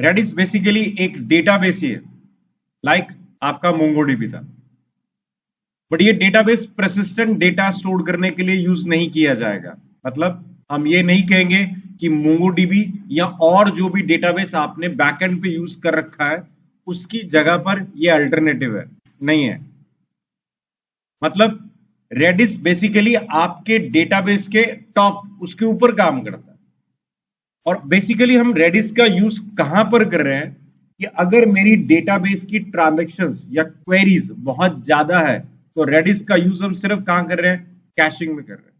Reddish basically एक database ही है, like आपका मोंगोडीबी था, बट ये डेटाबेस परसिस्टेंट डेटा स्टोर करने के लिए यूज नहीं किया जाएगा। मतलब हम ये नहीं कहेंगे कि मोंगोडीबी या और जो भी डेटाबेस आपने बैकएंड पे यूज कर रखा है उसकी जगह पर ये अल्टरनेटिव है, नहीं है। मतलब रेडिस बेसिकली आपके डेटाबेस के टॉप, उसके ऊपर काम करता है। और बेसिकली हम रेडिस का यूज कहां पर कर रहे हैं कि अगर मेरी डेटाबेस की ट्रांजैक्शंस या क्वेरीज बहुत ज्यादा है तो रेडिस का यूज हम सिर्फ कहां कर रहे हैं, कैशिंग में कर रहे हैं,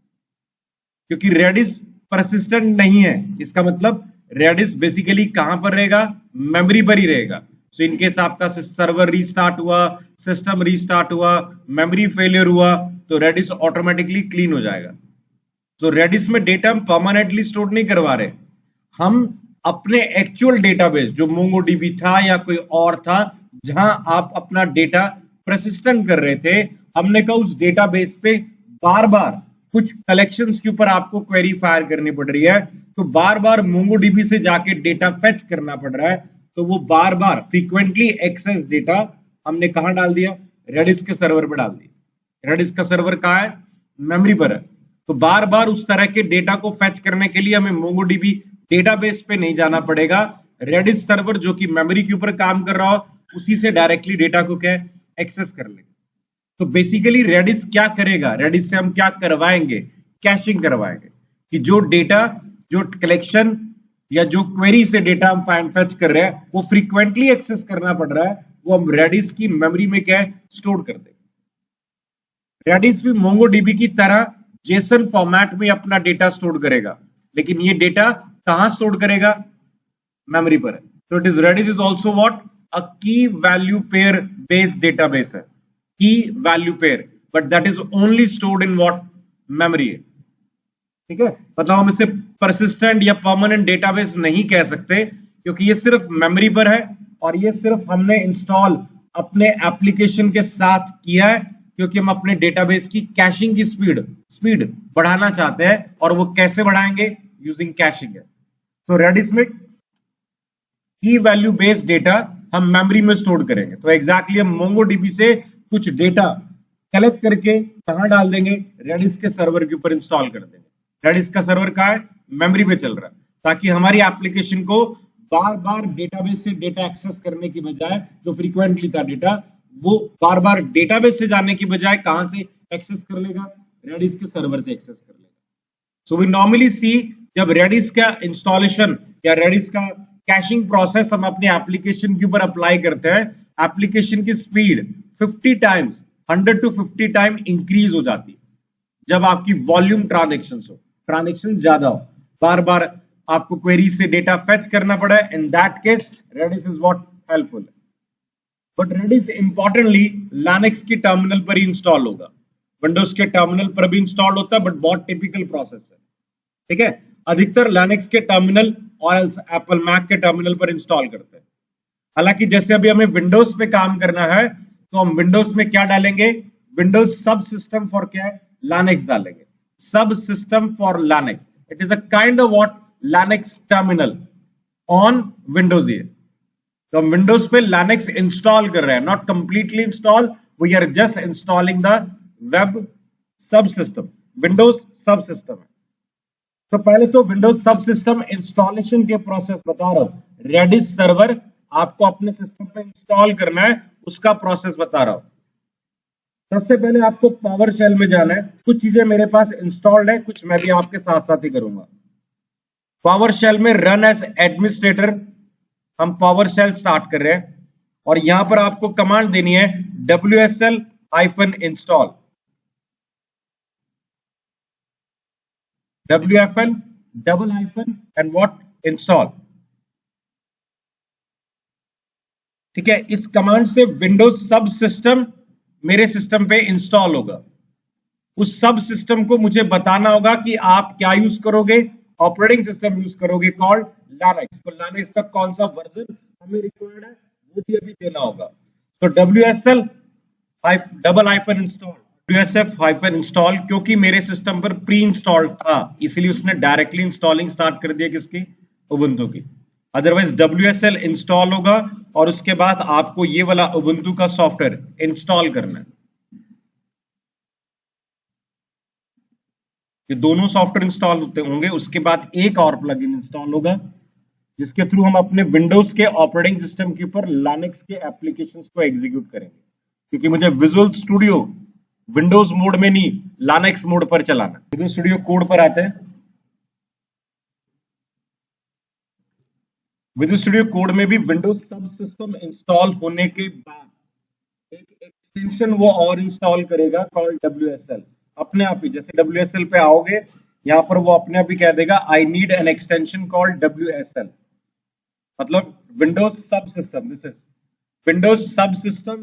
क्योंकि रेडिस परसिस्टेंट नहीं है। इसका मतलब रेडिस बेसिकली कहां पर रहेगा, मेमोरी पर ही रहेगा। सो इनकेस आपका सर्वर रीस्टार्ट हुआ, सिस्टम रीस्टार्ट हुआ, मेमोरी फेलियर हुआ, तो रेडिस ऑटोमेटिकली क्लीन हो जाएगा। तो रेडिस में डेटा हम परमानेंटली स्टोर नहीं करवा रहे, हम अपने एक्चुअल डेटाबेस जो मोंगोडीबी था या कोई और था जहां आप अपना डेटा परसिस्टेंट कर रहे थे, हमने कहा उस डेटाबेस पे बार बार कुछ कलेक्शंस के ऊपर आपको क्वेरी फायर करनी पड़ रही है, तो बार बार मोंगोडीबी से जाके डेटा फेच करना पड़ रहा है, तो वो बार बार फ्रीक्वेंटली एक्सेस डेटा हमने कहां डाल दिया, रेडिस के सर्वर पर डाल दिया। रेडिस का सर्वर कहां है, मेमोरी पर है। तो बार बार उस तरह के डेटा को फेच करने के लिए हमें मोंगोडीबी डेटाबेस पे नहीं जाना पड़ेगा, रेडिस सर्वर जो कि मेमोरी के ऊपर काम कर रहा हो उसी से डायरेक्टली डेटा को क्या एक्सेस कर लेगा। तो बेसिकली रेडिस क्या करेगा, रेडिस से हम क्या करवाएंगे, कैशिंग करवाएंगे, कि जो डेटा, जो कलेक्शन या जो क्वेरी से डेटा हम फाइंड फेच कर रहे हैं वो फ्रीक्वेंटली एक्सेस करना पड़ रहा है, वो हम रेडिस की मेमोरी में क्या स्टोर कर देंगे। रेडिस भी मोंगोडीबी की तरह जेसन फॉर्मेट में अपना डेटा स्टोर करेगा, लेकिन ये डेटा कहां स्टोर करेगा, मेमोरी पर है। तो it is Redis is also what, a key value pair based database है, key value pair, but that is only stored in what, memory है। ठीक है, मतलब हम इसे परसिस्टेंट या परमानेंट डेटाबेस नहीं कह सकते, क्योंकि ये सिर्फ मेमोरी पर है और ये सिर्फ हमने इंस्टॉल अपने एप्लीकेशन के साथ किया है, क्योंकि हम अपने डेटाबेस की कैशिंग की स्पीड बढ़ाना चाहते हैं। और वो कैसे बढ़ाएंगे, यूजिंग कैशिंग है। तो रेडिस में की वैल्यू बेस्ड डेटा हम मेमोरी में स्टोर करेंगे, तो एग्जैक्टली हम मोंगोडीबी से कुछ डेटा कलेक्ट करके कहां डाल देंगे, रेडिस के सर्वर के ऊपर इंस्टॉल कर देंगे। रेडिस का सर्वर कहां है, मेमोरी पे चल रहा है, ताकि हमारी एप्लीकेशन को बार बार डेटाबेस से डेटा एक्सेस करने की बजाय, जो फ्रीक्वेंटली था डेटा, वो बार बार डेटाबेस से जाने की बजाय कहां से एक्सेस कर लेगा, रेडिस के सर्वर से एक्सेस कर लेगा। सो वी नॉर्मली सी, जब रेडिस का इंस्टॉलेशन या रेडिस का कैशिंग प्रोसेस हम अपने एप्लीकेशन के ऊपर अप्लाई करते हैं, एप्लीकेशन की speed 50 times, 100 to 50 time increase हो जाती है जब आपकी वॉल्यूम ट्रांजेक्शन ज्यादा हो, बार बार आपको क्वेरी से डेटा फेच करना पड़ा है। In that case Redis is what, helpful. But Redis importantly Linux की टर्मिनल पर ही इंस्टॉल होगा, विंडोज के टर्मिनल पर भी इंस्टॉल होता है, बट बहुत टिपिकल प्रोसेस है। ठीक है, अधिकतर लिनक्स के टर्मिनल और एप्पल मैक के टर्मिनल पर इंस्टॉल करते हैं। हालांकि जैसे अभी हमें विंडोज पे काम करना है तो हम विंडोज में क्या डालेंगे, विंडोज सब सिस्टम फॉर क्या है, लिनक्स डालेंगे, सब system for Linux. It is a kind of what, Linux terminal on Windows. ये तो हम विंडोज पे लिनक्स इंस्टॉल कर रहे हैं, not completely install, we are just installing the web subsystem, Windows subsystem है। तो पहले तो विंडोज सब सिस्टम इंस्टॉलेशन के प्रोसेस बता रहा हूं, रेडिस सर्वर आपको अपने सिस्टम पे इंस्टॉल करना है उसका प्रोसेस बता रहा हूं। सबसे पहले आपको पावर शेल में जाना है, कुछ चीजें मेरे पास इंस्टॉल्ड है, कुछ मैं भी आपके साथ साथ ही करूंगा। पावर शेल में रन एज एडमिनिस्ट्रेटर, हम पावर शेल स्टार्ट कर रहे हैं और यहां पर आपको कमांड देनी है wsl-install, wfl double hyphen and what, install. ठीक है, इस कमांड से विंडोज सब सिस्टम मेरे सिस्टम पे इंस्टॉल होगा। उस सब सिस्टम को मुझे बताना होगा कि आप क्या यूज करोगे, ऑपरेटिंग सिस्टम यूज करोगे कॉल्ड लिनक्स। तो लिनक्स का कौन सा वर्जन हमें रिक्वायर्ड है वो भी अभी देना होगा। तो wsl double hyphen install, wsf hyphen install, क्योंकि मेरे सिस्टम पर प्री इंस्टॉल्ड था इसलिए उसने डायरेक्टली इंस्टॉलिंग स्टार्ट कर दिया किसकी, उबुंटू की। अदरवाइज WSL इंस्टॉल होगा और उसके बाद आपको ये वाला उबुंटू का सॉफ्टवेयर इंस्टॉल करना है। ये दोनों सॉफ्टवेयर इंस्टॉल होते होंगे, उसके बाद एक और प्लगइन इंस्टॉल होगा जिसके थ्रू हम अपने विंडोज के ऑपरेटिंग सिस्टम के ऊपर लिनक्स के एप्लीकेशंस को एग्जीक्यूट करेंगे, क्योंकि मुझे विजुअल स्टूडियो विंडोज मोड में नहीं लिनक्स मोड पर चलाना। विजुअल स्टूडियो कोड पर आते हैं। विजुअल स्टूडियो कोड में भी विंडोज सब सिस्टम इंस्टॉल होने के बाद एक एक्सटेंशन वो और इंस्टॉल करेगा कॉल्ड WSL। अपने आप ही जैसे WSL पे आओगे यहां पर वो अपने आप ही कह देगा I need an extension called WSL, मतलब विंडोज सब सिस्टम। दिस इज विंडोज सब सिस्टम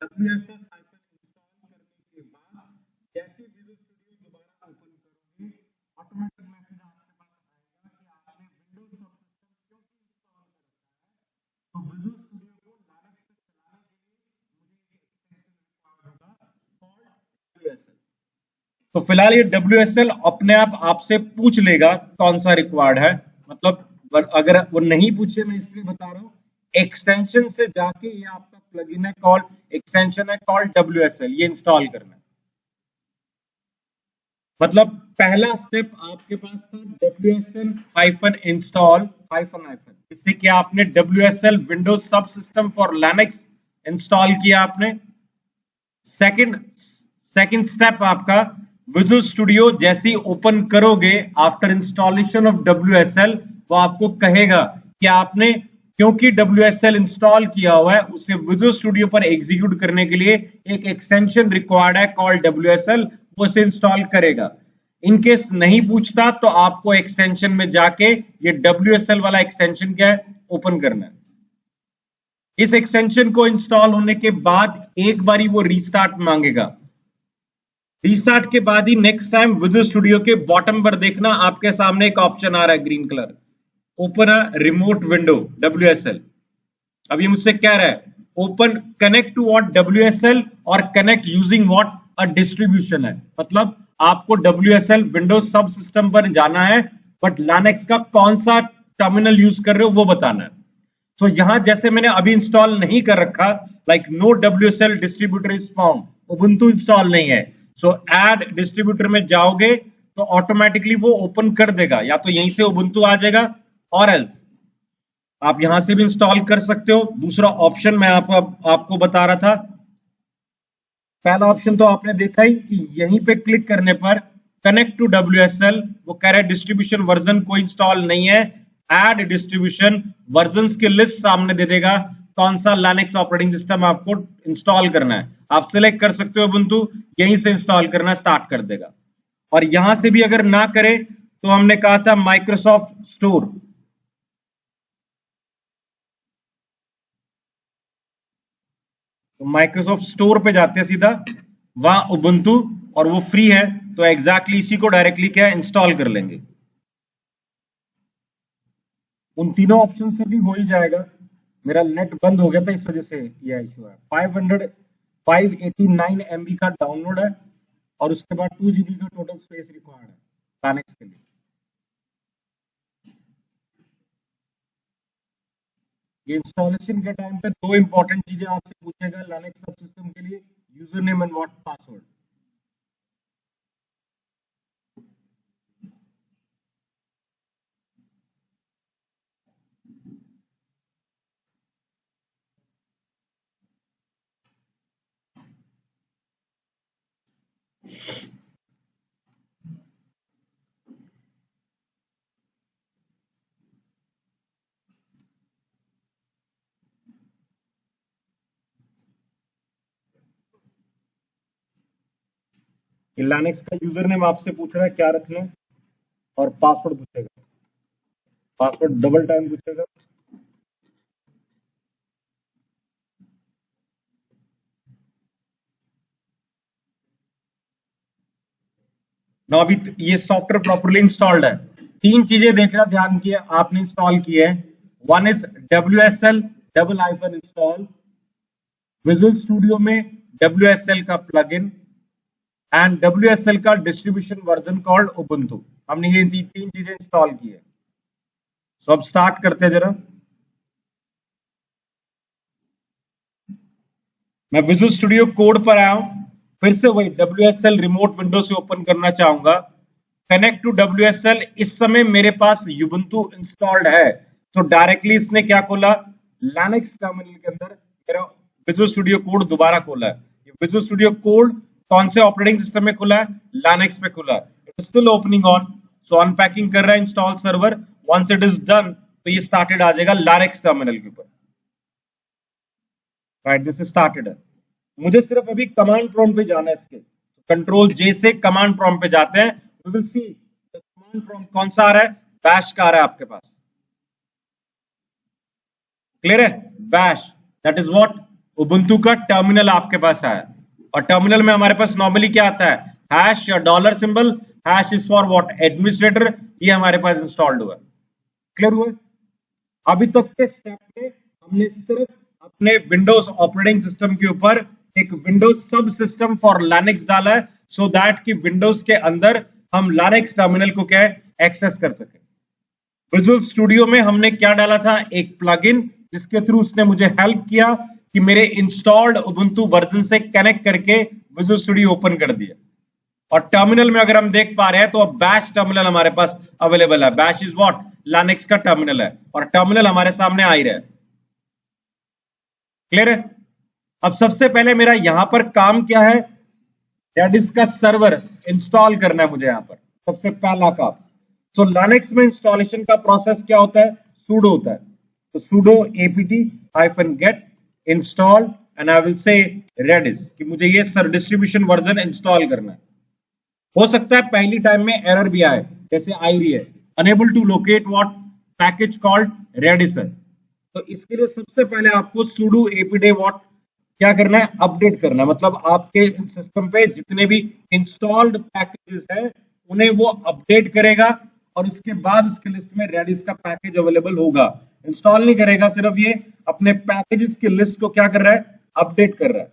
WSL इंस्टॉल करने के बाद जैसे विजुअल स्टूडियो दोबारा ओपन करोगे ऑटोमेटिक मैसेज आपके पास आएगा कि आपने विंडोज सब सिस्टम क्यों इंस्टॉल करा है। तो विजुअल स्टूडियो को लिनक्स पे चलाने के लिए मुझे एक एक्सटेंशन रिक्वायर्ड होगा कॉल्ड WSL। तो फिलहाल ये WSL अपने आप आपसे पूछ लेगा कौन सा रिक्वायर्ड है, मतलब अगर वो नहीं पूछे, मैं इसलिए बता रहा हूँ, एक्सटेंशन से जाके ये आपका प्लगइन है कॉल्ड एक्सटेंशन है कॉल्ड WSL, ये इंस्टॉल करना है। मतलब पहला स्टेप आपके पास था WSL इंस्टॉल जिससे कि आपने WSL विंडोज सब सिस्टम फॉर लिनक्स इंस्टॉल किया आपने। सेकंड स्टेप आपका विजुअल स्टूडियो जैसे ही ओपन करोगे आफ्टर इंस्टॉलेशन ऑफ WSL वो आपको कहेगा कि आपने क्योंकि WSL इंस्टॉल किया हुआ है उसे विजुअल स्टूडियो पर एग्जीक्यूट करने के लिए एक एक्सटेंशन रिक्वायर्ड है कॉल्ड WSL, वो इसे इंस्टॉल करेगा। इनकेस नहीं पूछता तो आपको एक्सटेंशन में जाके ये WSL वाला एक्सटेंशन क्या है ओपन करना है। इस एक्सटेंशन को इंस्टॉल होने के बाद एक बारी वो रीस्टार्ट मांगेगा। रीस्टार्ट के बाद ही नेक्स्ट टाइम विजुअल स्टूडियो के बॉटम पर देखना आपके सामने एक ऑप्शन आ रहा है green colour, open a remote window WSL। अब ये मुझसे कह रहा है open connect to what WSL और connect using what a distribution है, मतलब आपको WSL विंडोज सब सिस्टम पर जाना है बट लिनक्स का कौन सा टर्मिनल यूज कर रहे हो वो बताना है। तो यहां जैसे मैंने अभी इंस्टॉल नहीं कर रखा like no WSL distributor is found, Ubuntu install नहीं है, सो ऐड डिस्ट्रीब्यूटर में जाओगे तो ऑटोमेटिकली वो ओपन कर देगा, या तो यहीं से उबुंटू आ जाएगा और एल्स आप यहां से भी इंस्टॉल कर सकते हो। दूसरा ऑप्शन मैं आपको बता रहा था, पहला ऑप्शन तो आपने देखा ही कि यहीं पे क्लिक करने पर कनेक्ट टू WSL, वो कह रहा है डिस्ट्रीब्यूशन वर्जन कोई इंस्टॉल नहीं है, ऐड डिस्ट्रीब्यूशन वर्जन की लिस्ट सामने दे देगा कौन सा लिनक्स ऑपरेटिंग सिस्टम आपको इंस्टॉल करना है। आप सिलेक्ट कर सकते हो उबुंटू, यहीं से इंस्टॉल करना स्टार्ट कर देगा। और यहां से भी अगर ना करे तो हमने कहा था माइक्रोसॉफ्ट स्टोर, तो माइक्रोसॉफ्ट स्टोर पे जाते हैं सीधा, वहां उबुंटू और वो फ्री है तो एग्जैक्टली इसी को डायरेक्टली क्या इंस्टॉल कर लेंगे। उन तीनों ऑप्शन से भी हो ही जाएगा। मेरा नेट बंद हो गया था इस वजह से यह इशू है। 589 MB का डाउनलोड है और उसके बाद 2 GB का टोटल स्पेस रिक्वायर्ड है लिनक्स के लिए। ये इंस्टॉलेशन के टाइम पे दो इंपॉर्टेंट चीजें आपसे पूछेगा लिनक्स सब सिस्टम के लिए, user name and what password. Linux का यूजर नेम आपसे पूछ रहा है क्या रखना है और पासवर्ड पूछेगा, पासवर्ड डबल टाइम पूछेगा। ना अभी ये सॉफ्टवेयर प्रॉपर्ली इंस्टॉल्ड है। तीन चीजें देखना ध्यान किया आपने इंस्टॉल की है, one is WSL double icon install, visual studio में WSL का प्लगइन एंड WSL का डिस्ट्रीब्यूशन वर्जन कॉल्ड उबुंटू। हमने ये तीन चीजें इंस्टॉल की है। सो अब स्टार्ट करते हैं जरा। मैं विजुअल स्टूडियो कोड पर आया हूं, फिर से वही WSL रिमोट विंडो से ओपन करना चाहूंगा। Connect to WSL। इस समय मेरे पास Ubuntu इंस्टॉल्ड है, तो डायरेक्टली इसने क्या खोला, Linux टर्मिनल के अंदर मेरा विजुअल स्टूडियो कोड दोबारा खोला है। विजुअल स्टूडियो कोड कौन से ऑपरेटिंग सिस्टम में खुला है, Linux पे खुला है। It still opening on, so unpacking कर रहा है install server. Once it is done तो ये स्टार्टेड आ जाएगा Linux टर्मिनल के ऊपर। राइट, दिस इज स्टार्टेड है। मुझे सिर्फ अभी कमांड प्रॉम्प्ट पे जाना है इसके, कंट्रोल जे से कमांड प्रॉम्प्ट पे जाते हैं। We will see command prompt कौन सा आ रहा है, बैश का आ रहा है आपके पास। क्लियर है, bash that is what, Ubuntu का टर्मिनल आपके पास है। और टर्मिनल में हमारे पास नॉर्मली क्या आता है, हैश या dollar symbol. Hash is for what, administrator. ये हमारे पास इंस्टॉल्ड हुआ है। क्लियर हुआ। अभी तक के स्टेप में हमने सिर्फ अपने विंडोज ऑपरेटिंग सिस्टम के ऊपर एक विंडोज सब सिस्टम फॉर लिनक्स डाला है, सो दैट कि विंडोज के अंदर हम लिनक्स टर्मिनल को क्या एक्सेस कर सके। विजुअल स्टूडियो में हमने क्या डाला था, एक प्लगइन, जिसके थ्रू उसने मुझे हेल्प किया कि मेरे इंस्टॉल्ड उबुंटू वर्जन से कनेक्ट करके विजुअल स्टूडियो ओपन कर दिया। और टर्मिनल में अगर हम देख पा रहे हैं तो अब बैश टर्मिनल हमारे पास अवेलेबल है। बैश इज व्हाट, लिनक्स का टर्मिनल है, और टर्मिनल हमारे सामने आ ही रहा है। क्लियर है। अब सबसे पहले मेरा यहां पर काम क्या है, रेडिस का सर्वर इंस्टॉल करना है मुझे यहां पर, सबसे पहला काम। सो लिनक्स में इंस्टॉलेशन का प्रोसेस क्या होता है, सूडो होता है। तो pseudo apt-get install and I will say redis, कि मुझे ये सर डिस्ट्रीब्यूशन वर्जन इंस्टॉल करना है। हो सकता है पहली टाइम में एरर भी आए, जैसे आई रही है, unable to locate what package called Redis है। तो इसके लिए सबसे पहले आपको sudo apt what क्या करना है, अपडेट करना है। मतलब आपके सिस्टम पे जितने भी इंस्टॉल्ड पैकेजेस हैं उन्हें वो अपडेट करेगा, और उसके बाद उसके लिस्ट में रेडिस का पैकेज अवेलेबल होगा। इंस्टॉल नहीं करेगा, सिर्फ ये अपने पैकेजेस की लिस्ट को क्या कर रहा है, अपडेट कर रहा है।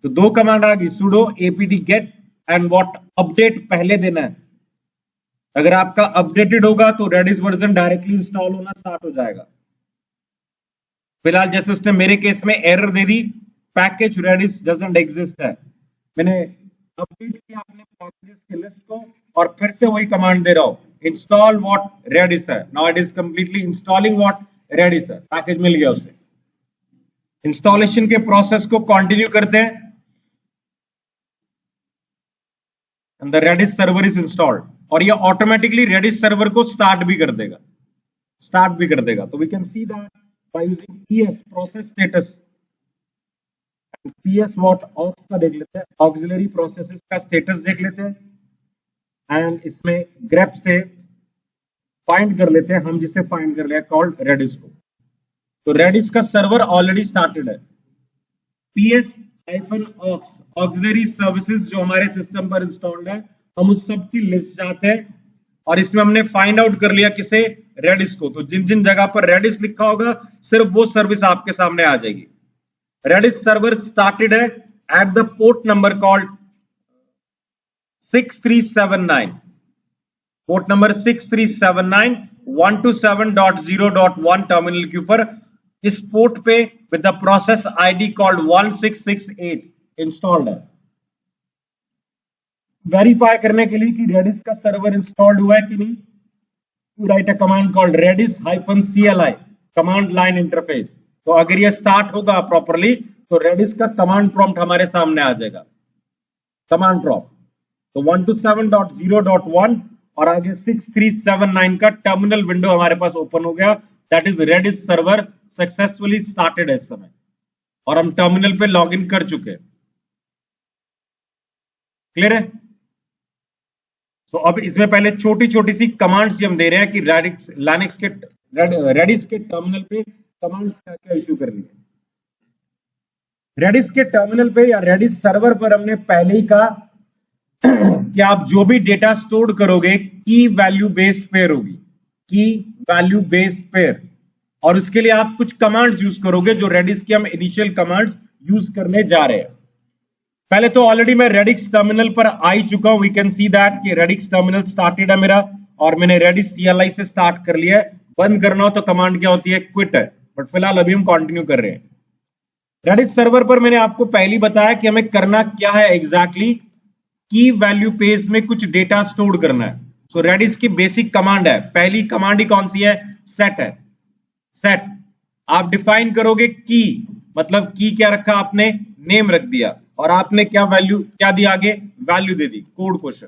तो दो कमांड आ गई, sudo apt-get and what, update पहले देना है। अगर आपका अपडेटेड होगा तो रेडिस वर्जन डायरेक्टली इंस्टॉल होना स्टार्ट हो जाएगा। फिलहाल जैसे उसने मेरे केस में एरर दे दी, पैकेज रेडिस डजंट एग्जिस्ट है, मैंने अपडेट किया अपने पैकेजेस की लिस्ट को, और फिर से वही कमांड दे रहा हूं, इंस्टॉल व्हाट रेडिस है। Now it is completely installing what Redis है, पैकेज मिल गया उसे। इंस्टॉलेशन के प्रोसेस को कंटिन्यू करते हैं, and the Redis server is installed, और ये ऑटोमेटिकली रेडिस सर्वर को स्टार्ट भी कर देगा, तो we can see that by using ps process status, ps what aux का देख लेते हैं, auxiliary processes का स्टेटस देख लेते हैं, एंड इसमें grep से फाइंड कर लेते हैं हम, जिसे फाइंड कर लिया कॉल्ड रेडिस को। तो रेडिस का सर्वर ऑलरेडी स्टार्टेड है। ps-aux ऑक्सिलरी सर्विसेज जो हमारे सिस्टम पर इंस्टॉल्ड है, हम उस सब की लिस्ट जाते हैं, और इसमें हमने फाइंड आउट कर लिया किसे, रेडिस को। तो जिन जिन जगह पर रेडिस लिखा होगा सिर्फ वो सर्विस आपके सामने आ जाएगी। रेडिस सर्वर स्टार्टेड है at the port number called 6379, port number 6379 127.0.1 terminal के ऊपर। इस पोर्ट पे with the process ID called 1668 installed है। वेरीफाई करने के लिए कि रेडिस का सर्वर इंस्टॉल्ड हुआ है कि नहीं, you write a command called redis-cli, command line interface. तो अगर ये स्टार्ट होगा प्रॉपरली तो रेडिस का कमांड प्रॉम्प्ट हमारे सामने आ जाएगा, कमांड प्रॉम्प्ट। तो 127.0.1 और आगे 6379 का टर्मिनल विंडो हमारे पास ओपन हो गया। That is Redis server successfully started है इस समय, और हम टर्मिनल पे लॉग इन कर चुके हैं। क्लियर है। तो अब इसमें पहले छोटी छोटी सी कमांड्स हम दे रहे हैं कि लिनक्स के रेडिस के टर्मिनल पे कमांड्स क्या क्या इशू करनी है। रेडिस के टर्मिनल पे या रेडिस सर्वर पर हमने पहले ही कहा कि आप जो भी डेटा स्टोर करोगे की वैल्यू बेस्ड पेयर होगी, की वैल्यू बेस्ड पेयर, और उसके लिए आप कुछ कमांड्स यूज करोगे जो रेडिस की हम इनिशियल कमांड्स यूज करने जा रहे हैं। पहले तो ऑलरेडी मैं रेडिक्स टर्मिनल पर आ ही चुका हूं। वी कैन सी दैट कि रेडिक्स टर्मिनल स्टार्टेड है मेरा, और मैंने रेडिस CLI से स्टार्ट कर लिया है। बंद करना हो तो कमांड क्या होती है, क्विट है, बट फिलहाल अभी हम कंटिन्यू कर रहे हैं। रेडिस सर्वर पर मैंने आपको पहले बताया कि हमें करना क्या है एग्जैक्टली, की वैल्यू पेज में कुछ डेटा स्टोर करना है। सो रेडिस की बेसिक कमांड है, पहली कमांड ही कौन सी है, सेट है। सेट आप डिफाइन करोगे की, मतलब की क्या रखा आपने, नेम रख दिया, और आपने क्या वैल्यू क्या दिया आगे, वैल्यू दे दी, कोड क्वेश्चन।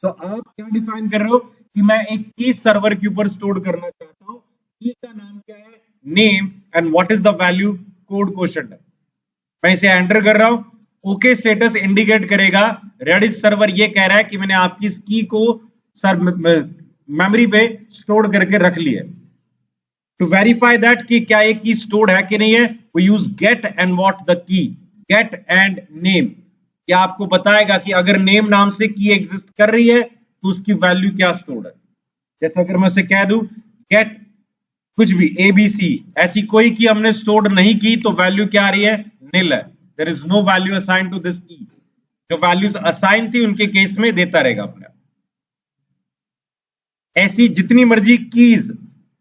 तो आप क्या डिफाइन कर रहे हो कि मैं एक की सर्वर के ऊपर स्टोर करना चाहता हूं, की का नाम क्या है, name, and what is the value, code question है। मैं इसे एंटर कर रहा हूं, ओके स्टेटस इंडिकेट करेगा रेडिस सर्वर ये कह रहा है कि मैंने आपकी इस की को सर मेमोरी पे स्टोर करके रख लिया। टू वेरीफाई दैट कि क्या ये की स्टोर्ड है कि नहीं है, we use get and what the key, get and name. क्या आपको बताएगा कि अगर नेम नाम से की एग्जिस्ट कर रही है तो उसकी वैल्यू क्या स्टोर्ड है। जैसे अगर मैं उसे कह दूं गेट कुछ भी एबीसी, ऐसी कोई की हमने स्टोर्ड नहीं की तो वैल्यू क्या आ रही है, निल है। There is no value assign to this key. जो वैल्यूज असाइन थी उनके केस में देता रहेगा अपने। ऐसी जितनी मर्जी कीज,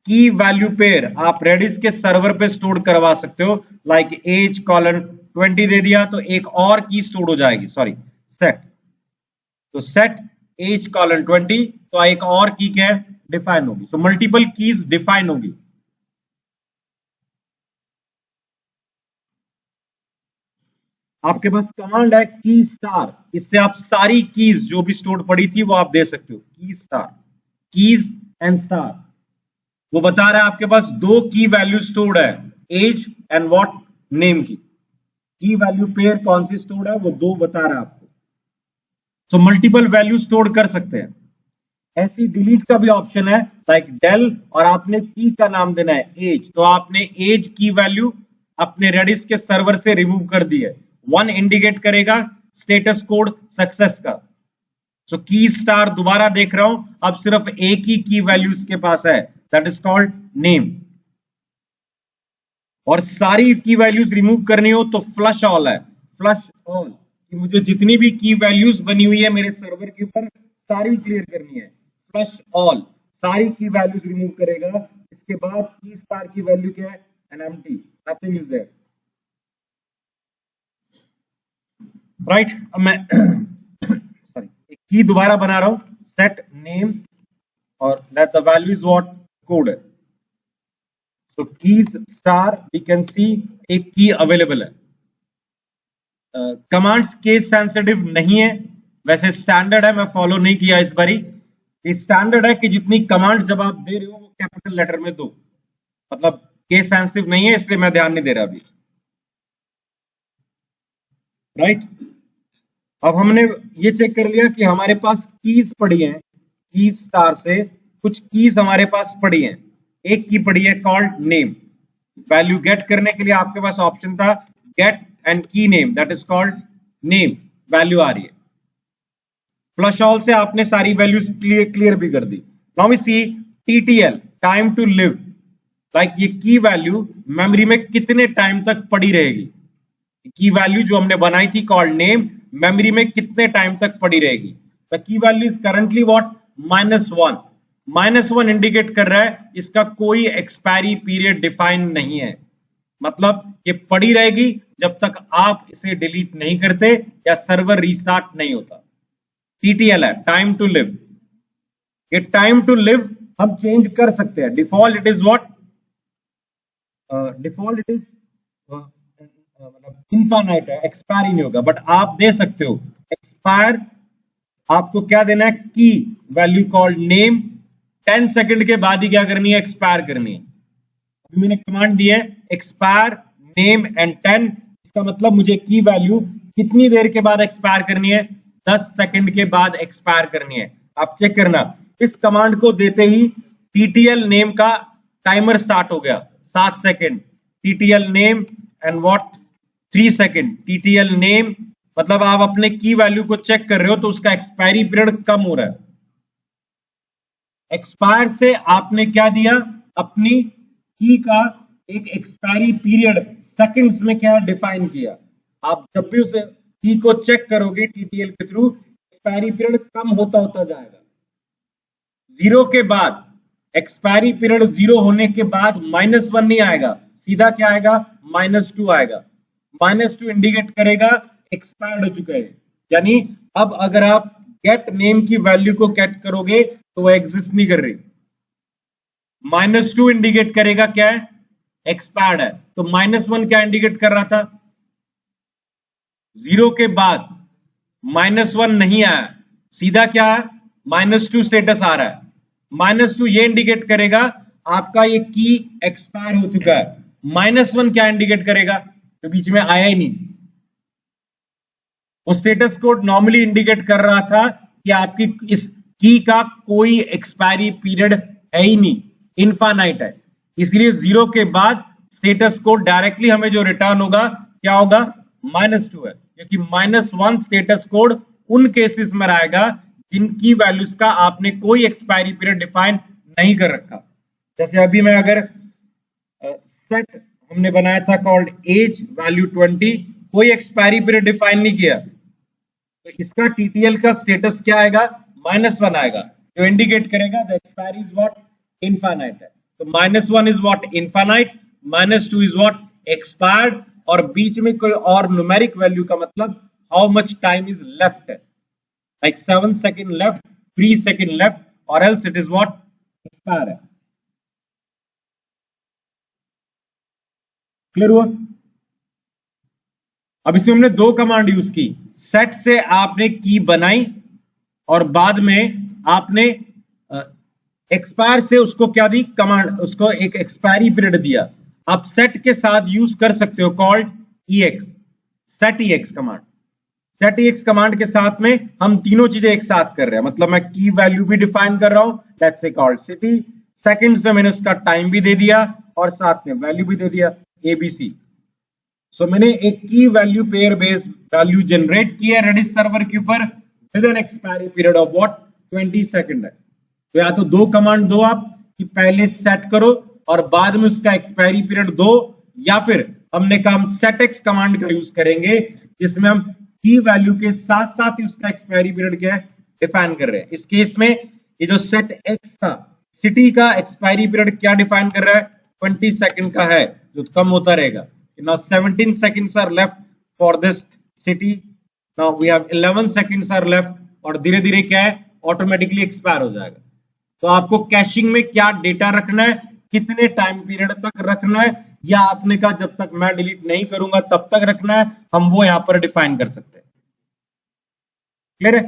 की वैल्यू पेयर आप रेडिस के सर्वर पे स्टोर करवा सकते हो। लाइक एज कॉलन 20 दे दिया तो एक और की स्टोर हो जाएगी, सॉरी सेट, तो सेट एज कॉलन 20 तो एक और की क्या है, डिफाइन होगी। सो मल्टीपल कीज डिफाइन होगी। आपके पास कमांड है की स्टार, इससे आप सारी कीज जो भी स्टोर पड़ी थी वो आप दे सकते हो, की स्टार, कीज एंड स्टार। वो बता रहा है आपके पास दो की वैल्यू स्टोर्ड है, एज एंड व्हाट, नेम की वैल्यू पेयर कौन सी स्टोर्ड है वो दो बता रहा है आपको। सो मल्टीपल वैल्यू स्टोर कर सकते हैं। ऐसी डिलीट का भी ऑप्शन है, लाइक डेल, और आपने की का नाम देना है एज, तो आपने एज की वैल्यू अपने रेडिस के सर्वर से रिमूव कर दी है। 1 इंडिकेट करेगा स्टेटस कोड सक्सेस का। सो की स्टार दोबारा देख रहा हूं, अब सिर्फ एक ही की वैल्यू इसके पास है, दैट इज कॉल्ड नेम। और सारी की वैल्यूज रिमूव करनी हो तो फ्लश ऑल है, फ्लश ऑल, कि मुझे जितनी भी की वैल्यूज बनी हुई है मेरे सर्वर के ऊपर सारी क्लियर करनी है। फ्लश ऑल सारी की वैल्यूज रिमूव करेगा। इसके बाद की स्टार की वैल्यू क्या है, an empty, nothing is there, right. अब मैं सॉरी एक की दोबारा बना रहा हूं, सेट नेम और let the value is what, code है। तो keys star we can see एक की अवेलेबल है। कमांड्स केस सेंसिटिव नहीं है, वैसे स्टैंडर्ड है, मैं फॉलो नहीं किया इस बारी। स्टैंडर्ड है कि जितनी कमांड जब आप दे रहे हो वो कैपिटल लेटर में दो, मतलब केस सेंसिटिव नहीं है इसलिए मैं ध्यान नहीं दे रहा अभी, राइट। अब हमने ये चेक कर लिया कि हमारे पास कीज पड़ी हैं, कीज स्टार से कुछ कीज हमारे पास पड़ी हैं। एक की पड़ी है कॉल्ड नेम, वैल्यू गेट करने के लिए आपके पास ऑप्शन था get and key name, that is called name, value आ रही है। फ्लश ऑल से आपने सारी वैल्यूज क्लियर भी कर दी। Now we see TTL, time to live, like ये की वैल्यू मेमोरी में कितने टाइम तक पड़ी रहेगी। की वैल्यू जो हमने बनाई थी कॉल्ड नेम, मेमोरी में कितने टाइम तक पड़ी रहेगी। The key value is currently what, -1। -1 indicate कर रहा है इसका कोई एक्सपायरी पीरियड डिफाइन नहीं है, मतलब ये पड़ी रहेगी जब तक आप इसे डिलीट नहीं करते या सर्वर रीस्टार्ट नहीं होता। टीटीएल है टाइम टू लिव। ये टाइम टू लिव हम चेंज कर सकते हैं। Default it is what, default it is मतलब इनफाइनाइट है, एक्सपायर ही नहीं होगा, बट आप दे सकते हो एक्सपायर। आपको क्या देना है, key value called name, 10 second के बाद ही क्या करनी है, एक्सपायर करनी है। अभी मैंने कमांड दी है एक्सपायर नेम एंड 10, इसका मतलब मुझे की वैल्यू कितनी देर के बाद एक्सपायर करनी है, 10 सेकंड के बाद एक्सपायर करनी है। आप चेक करना, इस कमांड को देते ही टीटीएल नेम का टाइमर स्टार्ट हो गया, 7 second, TTL name and what 3 second, TTL name, मतलब आप अपने की वैल्यू को चेक कर रहे हो तो उसका एक्सपायरी पीरियड कम हो रहा है। एक्सपायर से आपने क्या दिया, अपनी की का एक एक्सपायरी पीरियड सेकंड्स में क्या डिफाइन किया। आप जब भी उसे की को चेक करोगे टीटीएल के थ्रू, एक्सपायरी पीरियड कम होता होता जाएगा। जीरो के बाद, एक्सपायरी पीरियड जीरो होने के बाद -1 नहीं आएगा, सीधा क्या आएगा, -2 आएगा। -2 इंडिकेट करेगा एक्सपायर्ड हो चुका है, यानी अब अगर आप गेट नेम की वैल्यू को गेट करोगे तो वो एग्जिस्ट नहीं कर रही। -2 इंडिकेट करेगा क्या है, एक्सपायर्ड है। तो -1 क्या इंडिकेट कर रहा था, 0 के बाद -1 नहीं आया, सीधा क्या है, -2 स्टेटस आ रहा है। -2 ये इंडिकेट करेगा आपका ये की एक्सपायर हो चुका है। -1 क्या इंडिकेट करेगा, तो बीच में आया ही नहीं। वो स्टेटस कोड नॉर्मली इंडिकेट कर रहा था कि आपकी इस की का कोई एक्सपायरी पीरियड है ही नहीं, इनफाइनाइट है। इसलिए 0 के बाद स्टेटस कोड डायरेक्टली हमें जो रिटर्न होगा क्या होगा, -2 है, क्योंकि -1 स्टेटस कोड उन केसेस में आएगा जिनकी वैल्यूज का आपने कोई एक्सपायरी पीरियड डिफाइन नहीं कर रखा। जैसे अभी मैं अगर सेट हमने बनाया था कॉल्ड एज वैल्यू 20, कोई एक्सपायरी पीरियड डिफाइन नहीं किया, तो इसका टीटीएल का स्टेटस क्या आएगा, -1 आएगा, जो इंडिकेट करेगा the expiry is what, infinite है। तो -1 is what, infinite, -2 is what, expired, और बीच में कोई और न्यूमेरिक वैल्यू का मतलब how much time is left है, like 7 second left, 3 second left, और else it is what, expire है। क्लियर हुआ? अब इसमें हमने दो कमांड यूज की, सेट से आपने की बनाई और बाद में आपने एक्सपायर से उसको क्या दी कमांड, उसको एक एक्सपायरी पीरियड दिया। आप सेट के साथ यूज कर सकते हो called EX, set EX command. Set EX command के साथ में हम तीनों चीजें एक साथ कर रहे हैं, मतलब मैं की वैल्यू भी डिफाइन कर रहा हूं, let's say called city, second से मैंने उसका टाइम भी दे दिया और साथ में वैल्यू भी दे दिया ABC। सो मैंने एक key value pair based value generate की है रेडिस सर्वर के ऊपर with an expiry period of what, 20 second है। तो या तो दो कमांड दो आप कि पहले सेट करो और बाद में उसका एक्सपायरी पीरियड दो, या फिर हमने कहा सेट एक्स कमांड का यूज करेंगे जिसमें हम की वैल्यू के साथ साथ ही उसका एक्सपायरी पीरियड क्या है डिफाइन कर रहे हैं। इस केस में ये जो सेट एक्स था, सिटी का एक्सपायरी पीरियड क्या डिफाइन कर रहा है, 20 सेकंड का है, जो कम होता रहेगा। Now 17 seconds are left for this city. Now we have 11 seconds are left, और धीरे धीरे क्या है ऑटोमेटिकली एक्सपायर हो जाएगा। तो आपको कैशिंग में क्या डेटा रखना है, कितने टाइम पीरियड तक रखना है, या आपने कहा जब तक मैं डिलीट नहीं करूंगा तब तक रखना है, हम वो यहां पर डिफाइन कर सकते हैं। क्लियर है?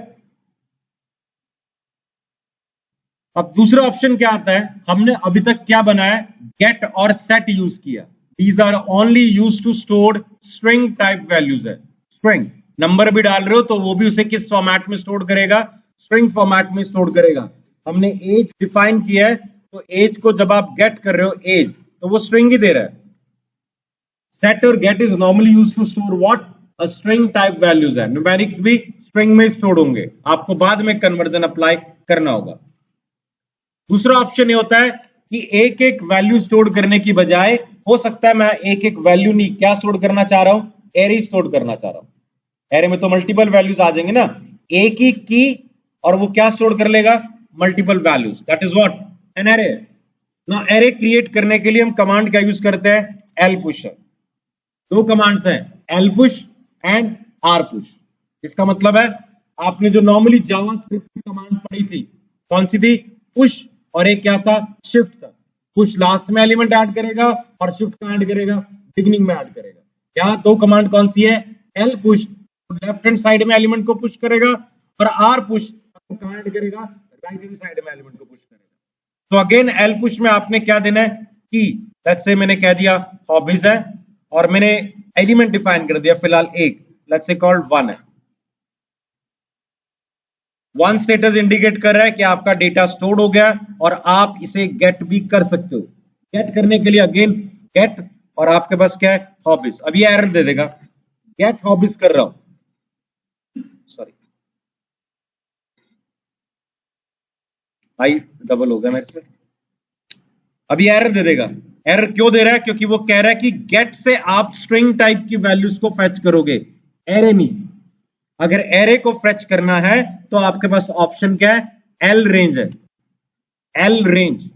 अब दूसरा ऑप्शन क्या आता है, हमने अभी तक क्या बनाया, गेट और सेट यूज किया। These are only used to store string type values है। string नंबर भी डाल रहे हो तो वो भी उसे किस फॉर्मेट में स्टोर करेगा, स्ट्रिंग फॉर्मेट में स्टोर करेगा। हमने एज डिफाइन किया है, तो एज को जब आप गेट कर रहे हो एज, तो वो स्ट्रिंग ही दे रहा है। सेट और get is normally use to store what, a string type values है। न्यूमेरिक्स भी स्ट्रिंग में स्टोर होंगे, आपको बाद में कन्वर्जन अप्लाई करना होगा। दूसरा ऑप्शन ये होता है कि एक एक वैल्यू स्टोर करने की बजाय, हो सकता है मैं एक एक वैल्यू नहीं, क्या स्टोर करना चाह रहा हूं, एरे स्टोर करना चाह रहा हूं। एरे में तो मल्टीपल वैल्यूज आ जाएंगे ना, एक ही की और वो क्या स्टोर कर लेगा, multiple values, that is what, an array. ना एरे क्रिएट करने के लिए हम कमांड क्या यूज करते हैं, एल पुश। दो कमांड्स हैं, L push and R push. इसका मतलब है आपने जो नॉर्मली जावास्क्रिप्ट कमांड पढ़ी थी, कौन सी थी, पुश, और एक क्या था, शिफ्ट था। पुश लास्ट में एलिमेंट ऐड करेगा और शिफ्ट का ऐड करेगा बिगिनिंग में ऐड करेगा। यहाँ दो कमांड कौन सी है, L push left hand side में एलिमेंट को पुश करेगा, और आर पुश कहां ऐड करेगा, राइट हैंड साइड में एलिमेंट को पुश करेगा। तो अगेन एल पुश में आपने क्या देना है, की, लेट्स से मैंने कह दिया हॉबीज है, और मैंने एलिमेंट डिफाइन कर दिया फिलहाल एक, लेट्स से कॉल्ड 1 है। 1 स्टेटस इंडिकेट कर रहा है कि आपका डेटा स्टोर्ड हो गया और आप इसे गेट भी कर सकते हो। गेट करने के लिए अगेन गेट, और आपके पास क्या है, हॉबीज। अब ये एरर दे देगा, गेट हॉबीज कर रहा हूं, सॉरी आई डबल हो गया मेरे से। अब ये एरर दे देगा। एरर क्यों दे रहा है, क्योंकि वो कह रहा है कि गेट से आप स्ट्रिंग टाइप की वैल्यूज को फेच करोगे, एरे नहीं। अगर एरे को फेच करना है तो आपके पास ऑप्शन क्या है, एल रेंज है, एल रेंज।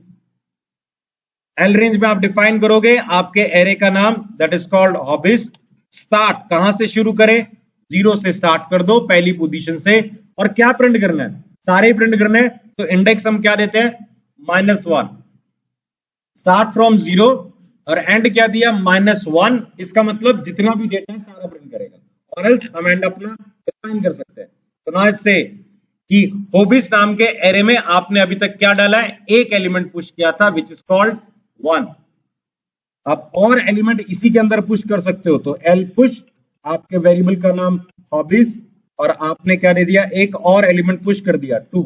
एल रेंज में आप डिफाइन करोगे आपके एरे का नाम, that is called hobbies. Start कहां से शुरू करें, 0 से स्टार्ट कर दो, पहली पोजीशन से। और क्या प्रिंट करना है, सारे प्रिंट करने हैं, तो इंडेक्स हम क्या देते हैं, -1। स्टार्ट फ्रॉम 0 और एंड क्या दिया, -1। इसका मतलब जितना भी डेटा है सारा प्रिंट करेगा, और एल्स हम एंड अपना डिफाइन कर सकते हैं। तो ना इससे कि हॉबीज नाम के एरे में आपने अभी तक क्या डाला है, एक एलिमेंट पुश किया था विच इज कॉल्ड 1। आप और एलिमेंट इसी के अंदर पुश कर सकते हो, तो एल पुश, आपके वेरिएबल का नाम हॉबीज, और आपने क्या दे दिया, एक और एलिमेंट पुश कर दिया 2।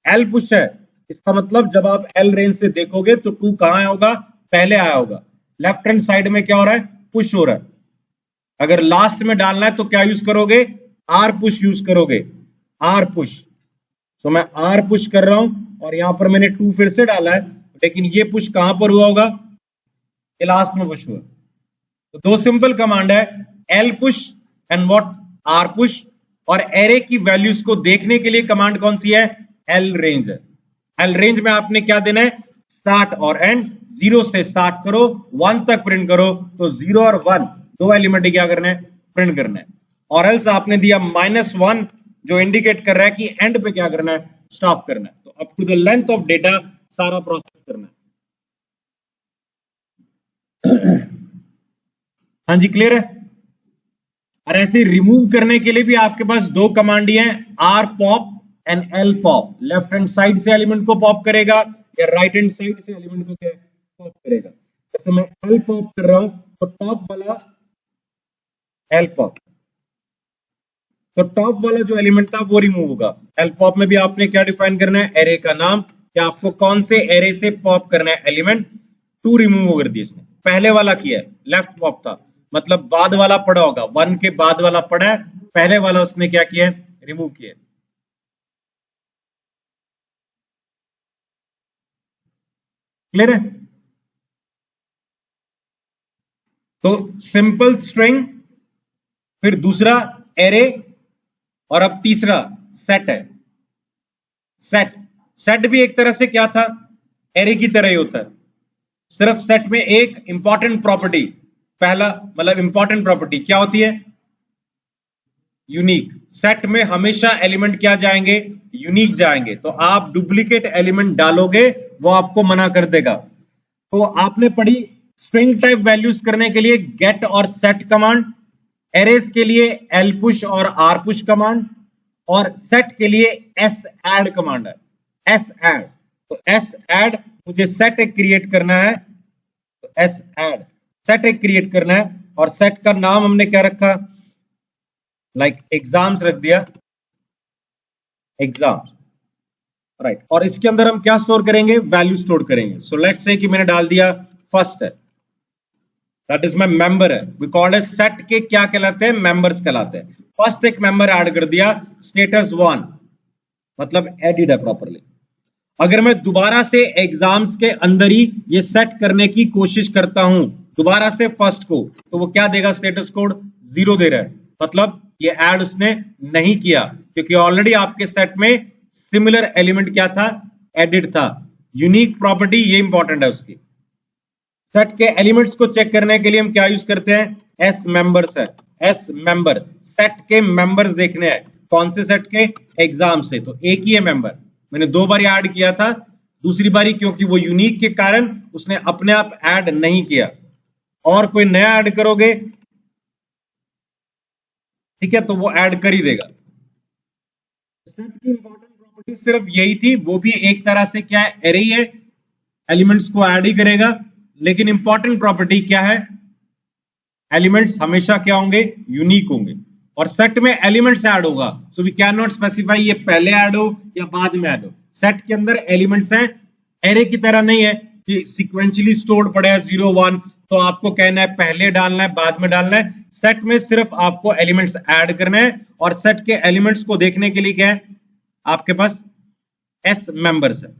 एल पुश है, इसका मतलब जब आप एल रेंज से देखोगे तो 2 कहां आया होगा, पहले आया होगा। लेफ्ट हैंड साइड में क्या हो रहा है, पुश हो रहा है। अगर लास्ट में डालना है तो क्या यूज करोगे, आर पुश यूज करोगे, आर पुश। तो मैं आर पुश कर रहा हूं और यहां पर मैंने 2 फिर से डाला है, लेकिन ये पुश कहां पर हुआ होगा, ये लास्ट में पुश हुआ। तो 2 सिंपल कमांड है, L push and what, R push. और एरे की वैल्यूज को देखने के लिए कमांड कौन सी है, एल रेंज है। एल रेंज में आपने क्या देना है, स्टार्ट और एंड। 0 से स्टार्ट करो, 1 तक प्रिंट करो, तो 0 और 1 दो एलिमेंट क्या करना है, प्रिंट करना है। और एल्स आपने दिया -1, जो इंडिकेट कर रहा है कि एंड पे क्या करना है, स्टॉप करना है। तो up to the length of data सारा प्रोसेस करना है। हाँ जी, क्लियर है। और ऐसे रिमूव करने के लिए भी आपके पास 2 कमांड ही हैं, R pop and L pop. Left hand side से एलिमेंट को पॉप करेगा या राइट हैंड साइड से एलिमेंट को पॉप करेगा। जैसे मैं एल पॉप कर रहा हूं तो टॉप वाला एल पॉप, तो टॉप वाला जो एलिमेंट था वो रिमूव होगा। एल पॉप में भी आपने क्या डिफाइन करना है, एरे का नाम, कि आपको कौन से एरे से पॉप करना है एलिमेंट। 2 रिमूव कर दिए इसने, पहले वाला किया है, लेफ्ट पॉप था, मतलब बाद वाला पड़ा होगा, 1 के बाद वाला पड़ा है, पहले वाला उसने क्या किया है, रिमूव किया। क्लियर है। तो सिंपल स्ट्रिंग, फिर दूसरा एरे, और अब तीसरा सेट है। सेट, सेट भी एक तरह से क्या था, एरे की तरह ही होता है। सिर्फ सेट में एक इंपॉर्टेंट प्रॉपर्टी, पहला मतलब इंपॉर्टेंट प्रॉपर्टी क्या होती है, यूनिक। सेट में हमेशा एलिमेंट क्या जाएंगे, यूनिक जाएंगे। तो आप डुप्लीकेट एलिमेंट डालोगे वो आपको मना कर देगा। तो आपने पढ़ी स्ट्रिंग टाइप वैल्यूज करने के लिए गेट और सेट कमांड, एरेज के लिए एल पुश और आर पुश कमांड, और सेट के लिए एस एड कमांड है, एस एड। तो एस एड, मुझे सेट एक क्रिएट करना है, तो एस एड सेट एक क्रिएट करना है, और सेट का नाम हमने क्या रखा, लाइक एग्जाम्स रख दिया, एग्जाम्स, राइट। और इसके अंदर हम क्या स्टोर करेंगे, वैल्यू स्टोर करेंगे। सो लेट्स से कि मैंने डाल दिया फर्स्ट है, दैट इज माय मेंबर है। वी कॉल्ड एज सेट के क्या कहलाते हैं, मेंबर्स कहलाते हैं। फर्स्ट एक मेंबर ऐड कर दिया, स्टेटस 1, मतलब एडिड है प्रॉपरली। अगर मैं दोबारा से एग्जाम्स के अंदर ही ये सेट करने की कोशिश करता हूं, दोबारा से फर्स्ट को, तो वो क्या देगा, स्टेटस कोड 0 दे रहा है, मतलब ये ऐड उसने नहीं किया, क्योंकि ऑलरेडी आपके सेट में सिमिलर एलिमेंट क्या था, एडिड था। यूनिक प्रॉपर्टी ये इंपॉर्टेंट है उसकी। सेट के एलिमेंट्स को चेक करने के लिए हम क्या यूज करते हैं, एस मेंबर्स है, एस मेंबर। सेट के मेंबर्स देखने हैं, कौन से सेट के, एग्जाम से, तो एक ही है मेंबर। मैंने 2 बार ऐड किया था, दूसरी बारी क्योंकि वो यूनिक के कारण उसने अपने आप ऐड नहीं किया। और कोई नया ऐड करोगे, ठीक है, तो वो ऐड कर ही देगा। सेट की इंपॉर्टेंट प्रॉपर्टी सिर्फ यही थी, वो भी एक तरह से क्या है, एरे है, एलिमेंट्स को ऐड ही करेगा। लेकिन इंपॉर्टेंट प्रॉपर्टी क्या है, एलिमेंट्स हमेशा क्या होंगे, यूनिक होंगे। और सेट में एलिमेंट्स ऐड होगा, so we can not specify ये पहले ऐड हो या बाद में ऐड हो। सेट के अंदर एलिमेंट्स हैं, एरे की तरह नहीं है कि सीक्वेंशियली स्टोर्ड पड़े है 0 1, तो आपको कहना है पहले डालना है बाद में डालना है। सेट में सिर्फ आपको एलिमेंट्स ऐड करना है, और सेट के एलिमेंट्स को देखने के लिए क्या है, आपके पास एस मेंबर्स है।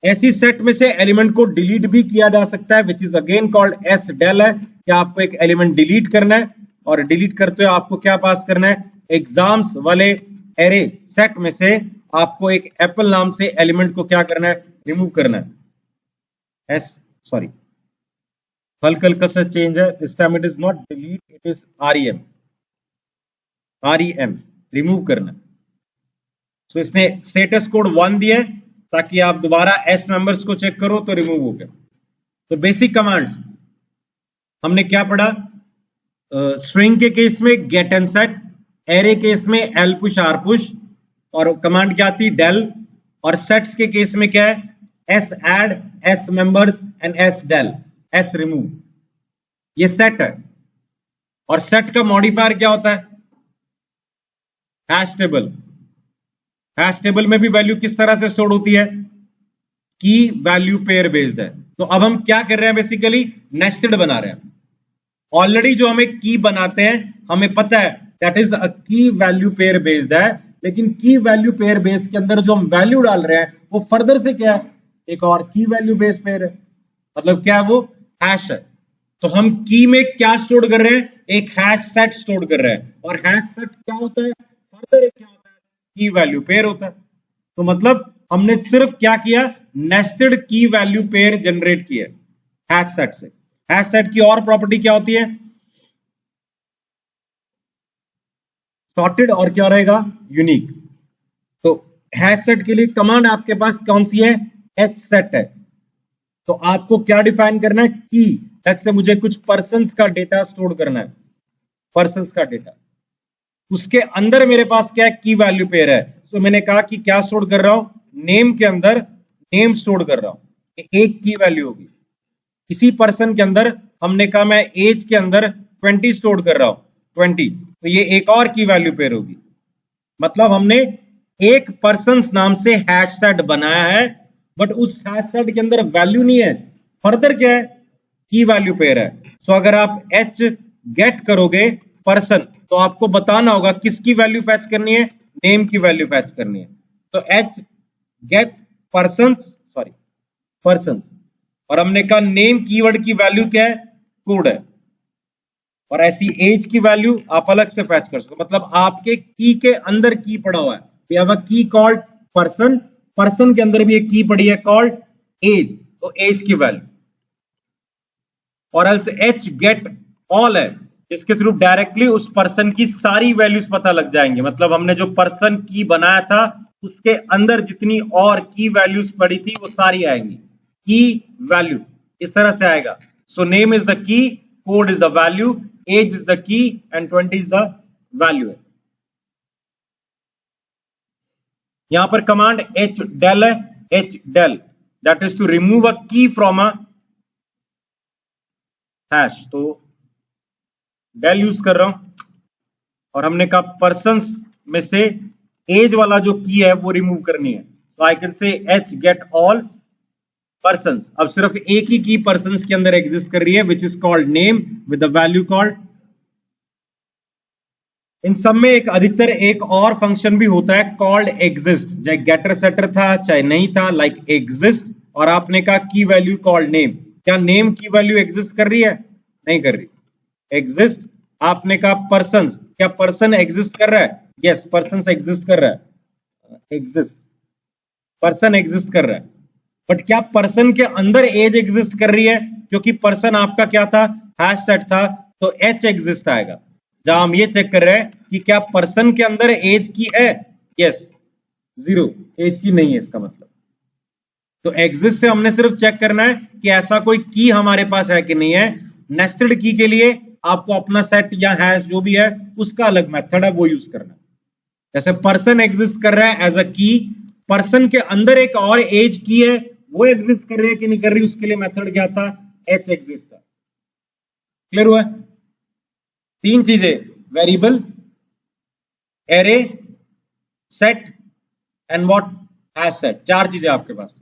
ऐसी सेट में से एलिमेंट को डिलीट भी किया जा सकता है, which is again called S del है, कि आपको एक एलिमेंट डिलीट करना है, और डिलीट करते हुए आपको क्या पास करना है, एग्जाम्स वाले एरे सेट में से आपको एक एप्पल नाम से एलिमेंट को क्या करना है, रिमूव करना है। एस सॉरी हल्का हल्का सा चेंज है, this time it is not delete, it is REM remove करना। सो इसने स्टेटस कोड 1 दिया है ताकि आप दोबारा एस मेंबर्स को चेक करो तो रिमूव हो गया। तो बेसिक कमांड्स हमने क्या पढ़ा, स्ट्रिंग के केस में get and set, array case में एल पुश आर पुश, और कमांड क्या थी डेल, और सेट्स के केस में क्या है S add, S members and S del, S remove. ये सेट है, और सेट का मॉडिफायर क्या होता है हैश टेबल। हैश टेबल में भी वैल्यू किस तरह से स्टोर होती है, की वैल्यू पेयर बेस्ड है। तो अब हम क्या कर रहे हैं, बेसिकली नेस्टेड बना रहे हैं। ऑलरेडी जो हमें की बनाते हैं हमें पता है that is a key value pair based है, लेकिन की वैल्यू पेयर बेस्ड के अंदर जो हम वैल्यू डाल रहे हैं वो फर्दर से क्या है, एक और की वैल्यू बेस्ड पेयर है, मतलब क्या है वो हैश है। तो हम की में क्या स्टोर कर रहे हैं, एक हैश सेट स्टोर कर रहे हैं, और हैश सेट क्या होता है, फर्दर एक क्या होता है, की वैल्यू पेयर होता है। तो मतलब हमने सिर्फ क्या किया, नेस्टेड की वैल्यू पेयर जनरेट किया हैश सेट से। हैश सेट की और प्रॉपर्टी क्या होती है, सॉर्टेड और क्या रहेगा, यूनिक। तो हैश सेट के लिए कमांड आपके पास कौन सी है, एच सेट है। तो आपको क्या डिफाइन करना है, की, जैसे मुझे कुछ पर्सन्स का डेटा स्टोर करना है, पर्सन्स का डेटा, उसके अंदर मेरे पास क्या है, की वैल्यू पेयर है। तो मैंने कहा कि क्या स्टोर कर रहा हूं, नेम के अंदर नेम स्टोर कर रहा हूं, एक की वैल्यू होगी। किसी पर्सन के अंदर हमने कहा मैं एज के अंदर 20 स्टोर कर रहा हूं 20, तो ये एक और की वैल्यू पेयर होगी। मतलब हमने एक पर्सन नाम से हैश सेट बनाया है, बट उस हैश सेट के अंदर वैल्यू नहीं है, फर्दर क्या है, की वैल्यू पेयर है। सो अगर आप एच गेट करोगे पर्सन, तो आपको बताना होगा किसकी वैल्यू फैच करनी है, नेम की वैल्यू फैच करनी है। तो एच गेट पर्सन, और हमने कहा नेम कीवर्ड की वैल्यू क्या है, कोड है, और ऐसी एज की वैल्यू आप अलग से फैच कर सको। मतलब आपके की के अंदर की पड़ा हुआ है, वी हैव अ की कॉल्ड पर्सन, पर्सन के अंदर भी एक की पड़ी है कॉल्ड एज, तो एज की वैल्यू। और एल्स एच गेट ऑल है, इसके थ्रू डायरेक्टली उस पर्सन की सारी वैल्यूज पता लग जाएंगे। मतलब हमने जो पर्सन की बनाया था उसके अंदर जितनी और की वैल्यूज पड़ी थी वो सारी आएंगी, की वैल्यू इस तरह से आएगा। So name is the key, code is the value, age is the key and 20 is the value है। यहां पर कमांड एच डेल है, H del that is to remove a key from a hash. तो del use कर रहा हूं, और हमने कहा पर्सन्स में से एज वाला जो की है वो रिमूव करनी है। तो I can say H get all persons. अब सिर्फ एक ही की पर्सन्स के अंदर एग्जिस्ट कर रही है, which is called name with the value called. इन सब में एक अधिकतर एक और फंक्शन भी होता है कॉल्ड एग्जिस्ट, चाहे गेटर सेटर था चाहे नहीं था, लाइक एग्जिस्ट। और आपने कहा की वैल्यू कॉल्ड नेम, क्या नेम की वैल्यू एग्जिस्ट कर रही है, नहीं कर रही, एग्जिस्ट। आपने कहा पर्सन, क्या पर्सन एग्जिस्ट कर रहा है, यस पर्सन एग्जिस्ट कर रहा है, एग्जिस्ट, पर्सन एग्जिस्ट कर रहा है। बट क्या पर्सन के अंदर एज एग्जिस्ट कर रही है, क्योंकि पर्सन आपका क्या था, हैश सेट था, तो एच एग्जिस्ट आएगा। जहां हम ये चेक कर रहे हैं कि क्या पर्सन के अंदर एज की है, यस, 0 एज की नहीं है इसका मतलब। तो एग्जिस्ट से हमने सिर्फ चेक करना है कि ऐसा कोई की हमारे पास है कि नहीं है। नेस्टेड की के लिए आपको अपना सेट या हैश जो भी है उसका अलग मेथड है, वो यूज करना है। जैसे पर्सन एग्जिस्ट कर रहा है एज अ की, पर्सन के अंदर एक और एज की है, वो एग्जिस्ट कर रही है कि नहीं कर रही, उसके लिए मेथड क्या था, एच एग्जिस्ट था। क्लियर हुआ? तीन चीजें, variable, array, set and what, hash set, चार चीजें आपके पास।